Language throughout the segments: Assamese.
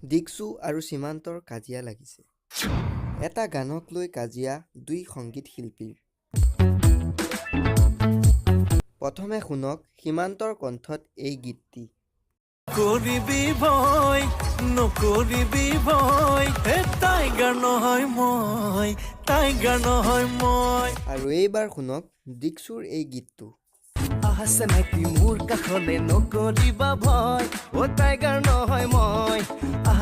দীক্ষু আৰু সীমান্তৰ কাজিয়া লাগিছে। এটা গানক লৈ কাজিয়া দুই সংগীত শিল্পীৰ। প্ৰথমে শুনক সীমান্তৰ কণ্ঠত এই গীতটি। কৰিবি ভয় নকৰিবি ভয় টাইগাৰ নহয় মই টাইগাৰ নহয় মই। আৰু এইবাৰ শুনক দীক্ষুৰ এই গীতটো। আছে নাকি মোৰ কাষলে নকৰিবা ভয় টাইগাৰ নহয় মই।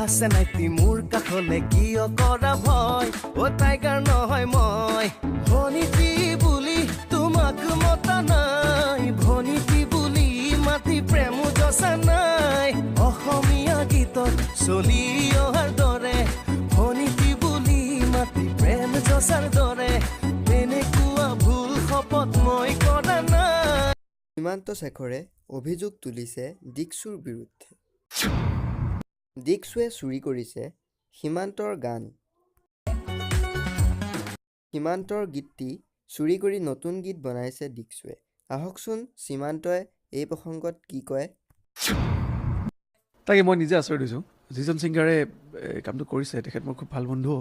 আছে নাকি মোৰ কাষলে কিয় কৰা ভয় টাইগাৰ নহয় মই। ভনীতি বুলি তোমাক মতা নাই ভনীতি বুলি মাতি প্ৰেম জচা নাই। অসমীয়া গীতত চলি অহাৰ দৰে ভনীতি বুলি মাতি প্ৰেম জচাৰ দৰে তেনেকুৱা ভুল শপত মই কৰা নাই। সীমান্ত শেখৰে অভিযোগ তুলিছে দীক্ষুৰ বিৰুদ্ধে। দীক্ষুৱে চুৰি কৰিছে সীমান্তৰ গান। সীমান্তৰ গীতটি চুৰি কৰি নতুন গীত বনাইছে দীক্ষুৱে। আহকচোন সীমান্তই এই প্ৰসংগত কি কয়। তাকে মই নিজে আচৰিত হৈছোঁ যিজন ছিংগাৰে কামটো কৰিছে তেখেত মোৰ খুব ভাল বন্ধু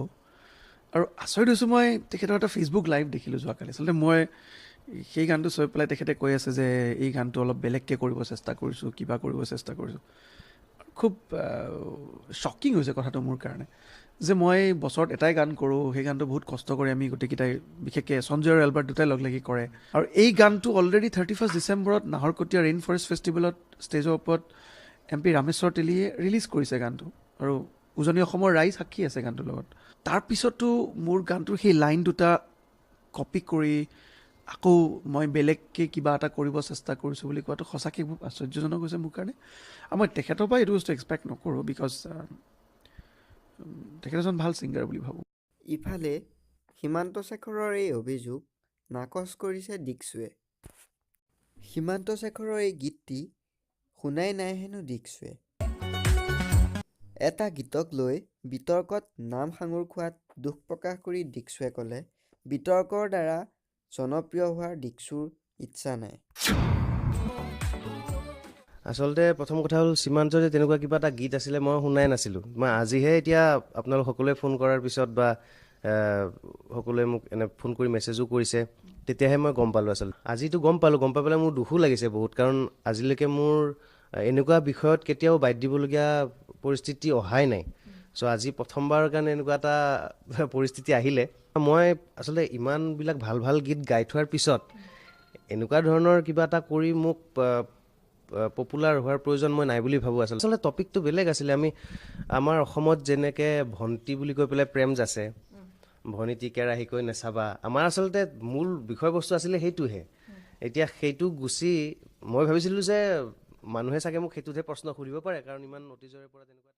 আৰু আচৰিত হৈছোঁ মই তেখেতৰ এটা ফেচবুক লাইভ দেখিলোঁ যোৱাকালি। আচলতে মই সেই গানটো চাই পেলাই তেখেতে কৈ আছে যে এই গানটো অলপ বেলেগকৈ কৰিব চেষ্টা কৰিছোঁ কিবা কৰিব চেষ্টা কৰিছোঁ। খুব শ্বকিং হৈছে কথাটো মোৰ কাৰণে যে মই বছৰত এটাই গান কৰোঁ সেই গানটো বহুত কষ্ট কৰি আমি গোটেইকেইটাই বিশেষকৈ সঞ্জয় আৰু এলবাৰ্ট দুটাই লগ লাগি কৰে আৰু এই গানটো অলৰেডি 31 ডিচেম্বৰত নাহৰকটীয়া ৰেইন ফৰেষ্ট ফেষ্টিভেলত ষ্টেজৰ ওপৰত MP ৰামেশ্বৰ তেলীয়ে ৰিলিজ কৰিছে গানটো আৰু উজনি অসমৰ ৰাইজ সাক্ষী আছে গানটোৰ লগত। তাৰপিছতো মোৰ গানটোৰ সেই লাইন দুটা কপি কৰি আকৌ মই বেলেগকৈ কিবা এটা কৰিব চেষ্টা কৰিছোঁ বুলি কোৱাটো সঁচাকৈ খুব আশ্চৰ্যজনক হৈছে মোৰ কাৰণে। আৰু মই তেখেতৰ পৰা এইটো বস্তু এক্সপেক্ট নকৰোঁ বিকজ তেখেত এজন ভাল ছিংগাৰ বুলি ভাবোঁ। ইফালে সীমান্ত শেখৰৰ এই অভিযোগ নাকচ কৰিছে দীক্ষুৱে। সীমান্ত শেখৰৰ এই গীতটি শুনাই নাই হেনো দীক্ষুৱে। এটা গীতক লৈ বিতৰ্কত নাম সাঙুৰ খোৱাত দুখ প্ৰকাশ কৰি দীক্ষুৱে ক'লে বিতৰ্কৰ দ্বাৰা জনপ্ৰিয় হোৱাৰ দীক্ষুৰ ইচ্ছা নাই। আচলতে প্ৰথম কথা হ'ল সীমান্তৰ যে তেনেকুৱা কিবা এটা গীত আছিলে মই শুনাই নাছিলোঁ। মই আজিহে এতিয়া আপোনালোক সকলোৱে ফোন কৰাৰ পিছত বা সকলোৱে মোক এনে ফোন কৰি মেছেজো কৰিছে তেতিয়াহে মই গম পালোঁ। আচলতে আজিতো গম পাই পেলাই মোৰ দুখো লাগিছে বহুত, কাৰণ আজিলৈকে মোৰ এনেকুৱা বিষয়ত কেতিয়াও বাদ দিবলগীয়া পৰিস্থিতি অহাই নাই। চ' আজি প্ৰথমবাৰৰ কাৰণে এনেকুৱা এটা পৰিস্থিতি আহিলে। মই আচলতে ইমানবিলাক ভাল ভাল গীত গাই থোৱাৰ পিছত এনেকুৱা ধৰণৰ কিবা এটা কৰি মোক পপুলাৰ হোৱাৰ প্ৰয়োজন মই নাই বুলি ভাবোঁ। আচলতে টপিকটো বেলেগ আছিলে। আমাৰ অসমত যেনেকৈ ভণ্টি বুলি কৈ পেলাই প্ৰেম যাছে ভনীতি কেৰাহীকৈ নেচাবা, আমাৰ আচলতে মূল বিষয়বস্তু আছিলে সেইটোহে। এতিয়া সেইটো গুচি মই ভাবিছিলোঁ যে মানুহে চাগে মোক সেইটোতহে প্ৰশ্ন সুধিব পাৰে কাৰণ ইমান অতীজৰে পৰা তেনেকুৱা